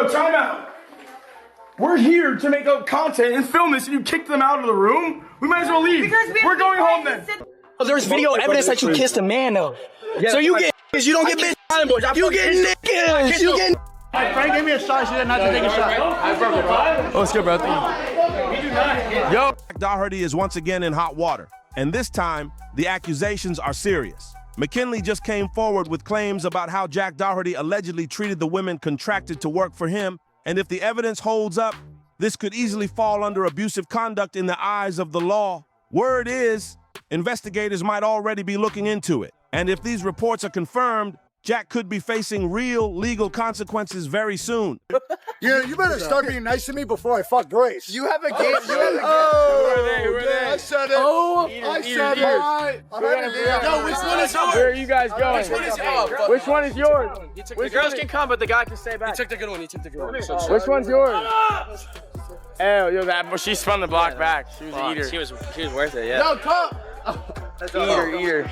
Yo, time out. We're here to make up content and film this, and you kicked them out of the room? We might as well leave. We're going home then. Oh, there's video evidence that you kissed a man, though. Yeah, so you get niggas, you don't get bitch. You get niggas. You get. Frank gave me a shot. She did not to take a shot. Oh, it's good, bro. We do not. Yo, Doherty is once again in hot water, and this time the accusations are serious. McKinley just came forward with claims about how Jack Doherty allegedly treated the women contracted to work for him, and if the evidence holds up, this could easily fall under abusive conduct in the eyes of the law. Word is, investigators might already be looking into it, and if these reports are confirmed, Jack could be facing real legal consequences very soon. Yeah, you better start being nice to me before I fuck Grace. You have a game. I said it. Oh, I said it. All right. Yo, which one is yours? Where are you guys going? Which one is yours? Which one is yours? The girls can come, but the guy can stay back. You took the good one. You took the good one. Which one's yours? Oh, yo, that she spun the block back. She was an eater. She was worth it. Yeah. Yo, come. Eater.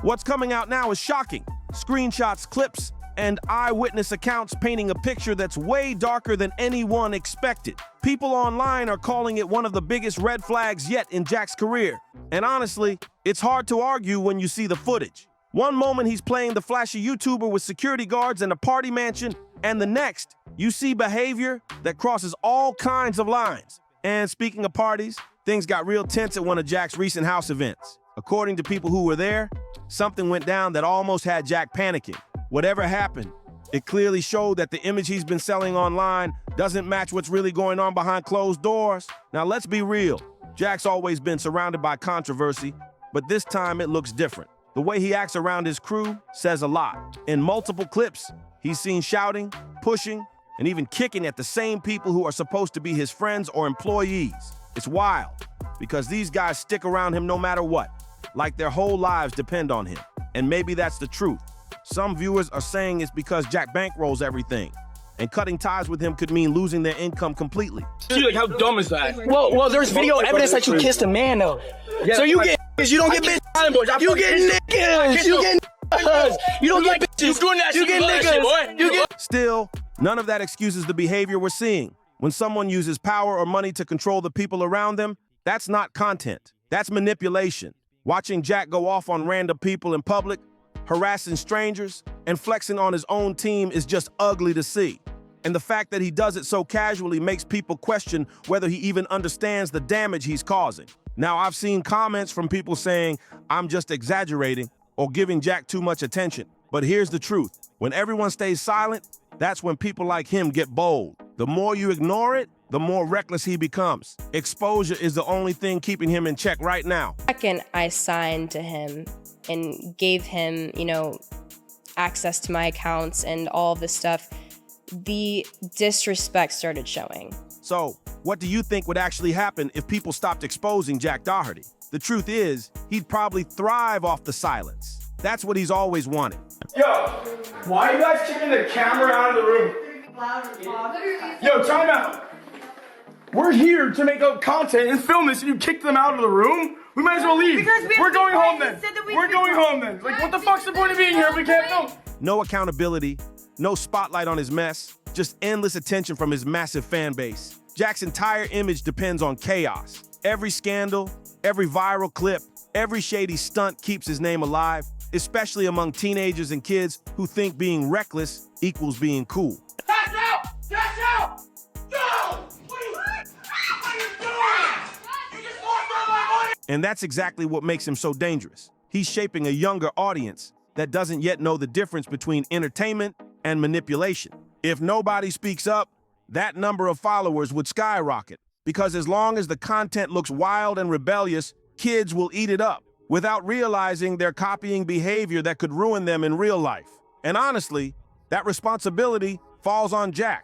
What's coming out now is shocking. Screenshots, clips, and eyewitness accounts painting a picture that's way darker than anyone expected. People online are calling it one of the biggest red flags yet in Jack's career. And honestly, it's hard to argue when you see the footage. One moment he's playing the flashy YouTuber with security guards in a party mansion, and the next, you see behavior that crosses all kinds of lines. And speaking of parties, things got real tense at one of Jack's recent house events. According to people who were there, something went down that almost had Jack panicking. Whatever happened, it clearly showed that the image he's been selling online doesn't match what's really going on behind closed doors. Now let's be real, Jack's always been surrounded by controversy, but this time it looks different. The way he acts around his crew says a lot. In multiple clips, he's seen shouting, pushing, and even kicking at the same people who are supposed to be his friends or employees. It's wild, because these guys stick around him no matter what, like their whole lives depend on him. And maybe that's the truth. Some viewers are saying it's because Jack bankrolls everything, and cutting ties with him could mean losing their income completely. Dude, like, how dumb is that? Well, there's video evidence that you kissed a man, though. Yeah, so you get niggas. You don't get bitch. You get niggas. You get niggas. You don't get bitches. You doing that shit, you get niggas. You get. Still, none of that excuses the behavior we're seeing. When someone uses power or money to control the people around them, that's not content. That's manipulation. Watching Jack go off on random people in public, harassing strangers, and flexing on his own team is just ugly to see. And the fact that he does it so casually makes people question whether he even understands the damage he's causing. Now, I've seen comments from people saying, I'm just exaggerating or giving Jack too much attention. But here's the truth. When everyone stays silent, that's when people like him get bold. The more you ignore it, the more reckless he becomes. Exposure is the only thing keeping him in check right now. Second, I signed to him and gave him, access to my accounts and all of this stuff, the disrespect started showing. So, what do you think would actually happen if people stopped exposing Jack Doherty? The truth is, he'd probably thrive off the silence. That's what he's always wanted. Yo, why are you guys kicking the camera out of the room? Yo, time out. We're here to make up content and film this, and you kicked them out of the room? We might as well leave. We're going home then. We're going home then. Like, what the fuck's the point of being here if we can't film? No accountability, no spotlight on his mess, just endless attention from his massive fan base. Jack's entire image depends on chaos. Every scandal, every viral clip, every shady stunt keeps his name alive, especially among teenagers and kids who think being reckless equals being cool. Cash out! Cash out! No! What are you doing? You just lost all my money! And that's exactly what makes him so dangerous. He's shaping a younger audience that doesn't yet know the difference between entertainment and manipulation. If nobody speaks up, that number of followers would skyrocket, because as long as the content looks wild and rebellious, kids will eat it up without realizing they're copying behavior that could ruin them in real life. And honestly, that responsibility falls on Jack.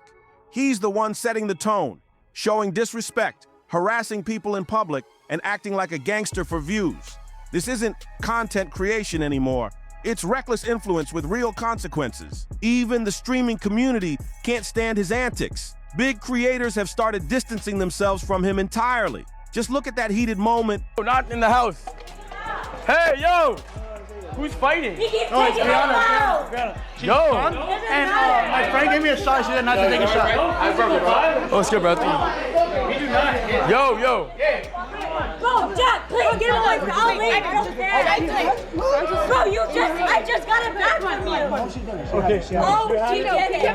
He's the one setting the tone, showing disrespect, harassing people in public, and acting like a gangster for views. This isn't content creation anymore. It's reckless influence with real consequences. Even the streaming community can't stand his antics. Big creators have started distancing themselves from him entirely. Just look at that heated moment. Not in the house. Hey, yo! Who's fighting? He keeps taking my phone. Yo. And My friend gave me a shot. She said not to take a shot. Oh, it's good, bro. Yo. Bro, Jack, please get away from I'll leave. I don't care. Bro, I just got it back from you. Okay, she Oh, she did it.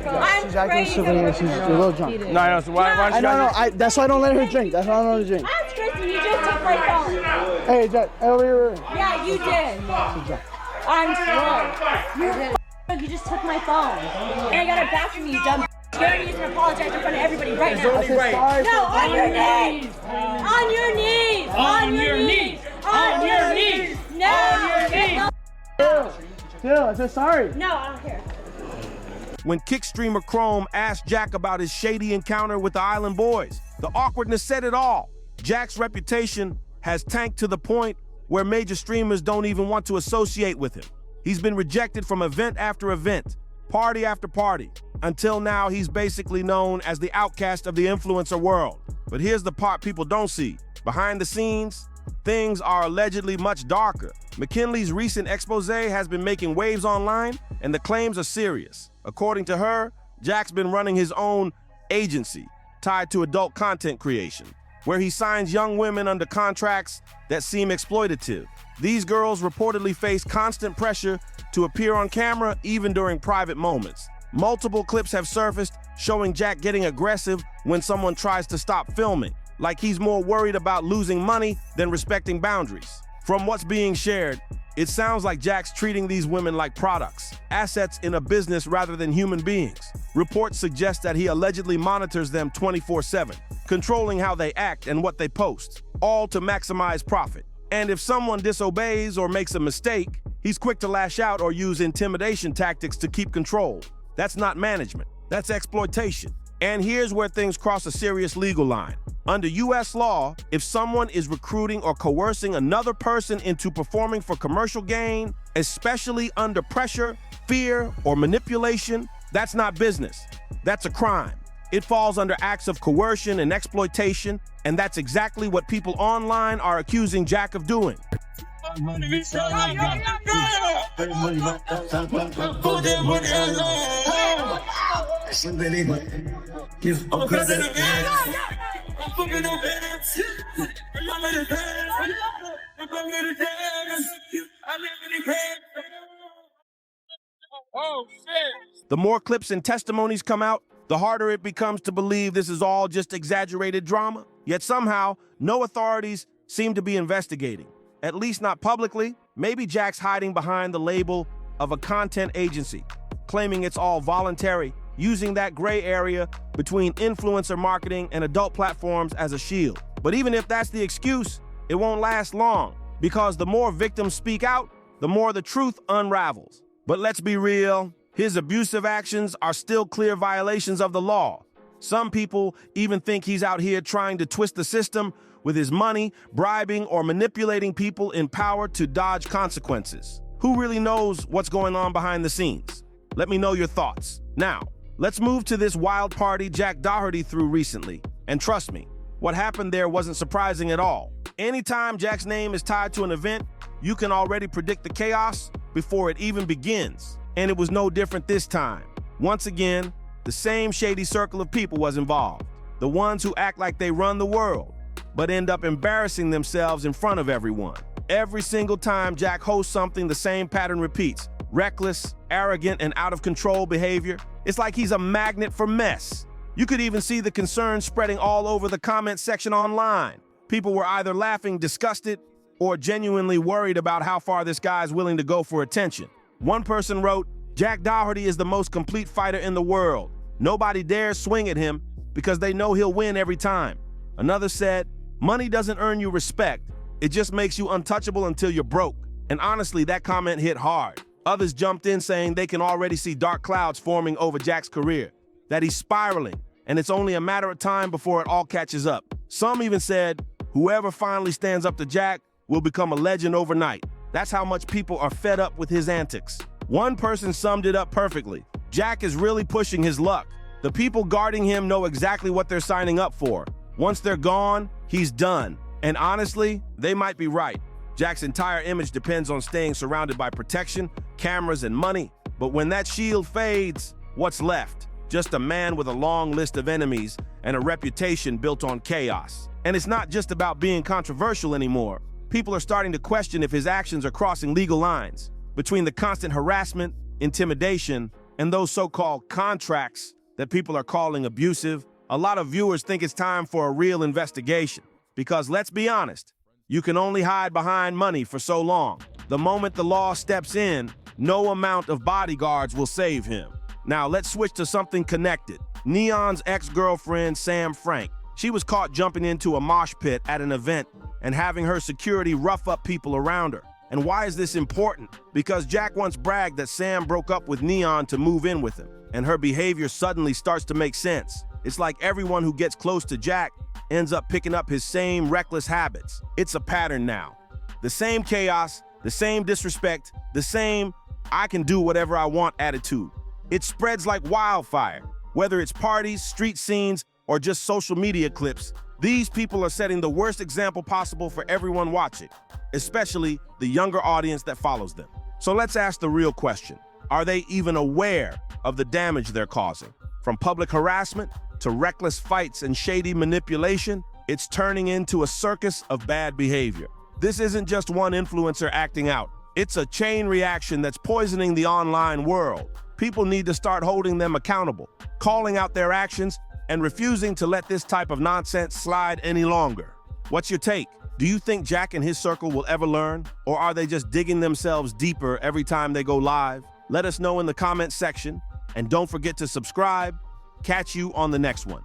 I'm crazy. She's a little drunk. No, so why I know. That's why I don't let her drink. That's why I don't let her drink. I'm Tristan, you just took my phone. Hey, Jack, over here. Yeah, you did. I'm slow. You just took my phone. And I got it back from you, dumb. You already need to apologize in front of everybody right now. No, on your knees. On your knees. On your knees. On your knees. No. On your knees. Still, I said sorry. No, I don't care. When kick streamer Chrome asked Jack about his shady encounter with the Island Boys, the awkwardness said it all. Jack's reputation has tanked to the point where major streamers don't even want to associate with him. He's been rejected from event after event, party after party. Until now, he's basically known as the outcast of the influencer world. But here's the part people don't see. Behind the scenes, things are allegedly much darker. McKinley's recent expose has been making waves online, and the claims are serious. According to her, Jack's been running his own agency tied to adult content creation, where he signs young women under contracts that seem exploitative. These girls reportedly face constant pressure to appear on camera even during private moments. Multiple clips have surfaced showing Jack getting aggressive when someone tries to stop filming, like he's more worried about losing money than respecting boundaries. From what's being shared, it sounds like Jack's treating these women like products, assets in a business rather than human beings. Reports suggest that he allegedly monitors them 24/7, controlling how they act and what they post, all to maximize profit. And if someone disobeys or makes a mistake, he's quick to lash out or use intimidation tactics to keep control. That's not management, that's exploitation. And here's where things cross a serious legal line. Under US law, if someone is recruiting or coercing another person into performing for commercial gain, especially under pressure, fear, or manipulation, that's not business. That's a crime. It falls under acts of coercion and exploitation, and that's exactly what people online are accusing Jack of doing. The more clips and testimonies come out, the harder it becomes to believe this is all just exaggerated drama. Yet somehow, no authorities seem to be investigating. At least not publicly. Maybe Jack's hiding behind the label of a content agency, claiming it's all voluntary, using that gray area between influencer marketing and adult platforms as a shield. But even if that's the excuse, it won't last long, because the more victims speak out, the more the truth unravels. But let's be real, his abusive actions are still clear violations of the law. Some people even think he's out here trying to twist the system with his money, bribing or manipulating people in power to dodge consequences. Who really knows what's going on behind the scenes? Let me know your thoughts. Now, let's move to this wild party Jack Doherty threw recently. And trust me, what happened there wasn't surprising at all. Anytime Jack's name is tied to an event, you can already predict the chaos before it even begins. And it was no different this time. Once again, the same shady circle of people was involved. The ones who act like they run the world, but end up embarrassing themselves in front of everyone. Every single time Jack hosts something, the same pattern repeats. Reckless, arrogant, and out of control behavior. It's like he's a magnet for mess. You could even see the concern spreading all over the comment section online. People were either laughing, disgusted, or genuinely worried about how far this guy is willing to go for attention. One person wrote, "Jack Doherty is the most complete fighter in the world. Nobody dares swing at him because they know he'll win every time." Another said, "Money doesn't earn you respect. It just makes you untouchable until you're broke." And honestly, that comment hit hard. Others jumped in saying they can already see dark clouds forming over Jack's career, that he's spiraling, and it's only a matter of time before it all catches up. Some even said, whoever finally stands up to Jack will become a legend overnight. That's how much people are fed up with his antics. One person summed it up perfectly. Jack is really pushing his luck. The people guarding him know exactly what they're signing up for. Once they're gone, he's done. And honestly, they might be right. Jack's entire image depends on staying surrounded by protection, cameras, and money. But when that shield fades, what's left? Just a man with a long list of enemies and a reputation built on chaos. And it's not just about being controversial anymore. People are starting to question if his actions are crossing legal lines. Between the constant harassment, intimidation, and those so-called contracts that people are calling abusive, a lot of viewers think it's time for a real investigation. Because let's be honest, you can only hide behind money for so long. The moment the law steps in, no amount of bodyguards will save him. Now let's switch to something connected. Neon's ex-girlfriend, Sam Frank. She was caught jumping into a mosh pit at an event and having her security rough up people around her. And why is this important? Because Jack once bragged that Sam broke up with Neon to move in with him, and her behavior suddenly starts to make sense. It's like everyone who gets close to Jack ends up picking up his same reckless habits. It's a pattern now. The same chaos, the same disrespect, the same I can do whatever I want attitude. It spreads like wildfire. Whether it's parties, street scenes, or just social media clips, these people are setting the worst example possible for everyone watching, especially the younger audience that follows them. So let's ask the real question. Are they even aware of the damage they're causing? From public harassment to reckless fights and shady manipulation, it's turning into a circus of bad behavior. This isn't just one influencer acting out. It's a chain reaction that's poisoning the online world. People need to start holding them accountable, calling out their actions, and refusing to let this type of nonsense slide any longer. What's your take? Do you think Jack and his circle will ever learn? Or are they just digging themselves deeper every time they go live? Let us know in the comments section, and don't forget to subscribe. Catch you on the next one.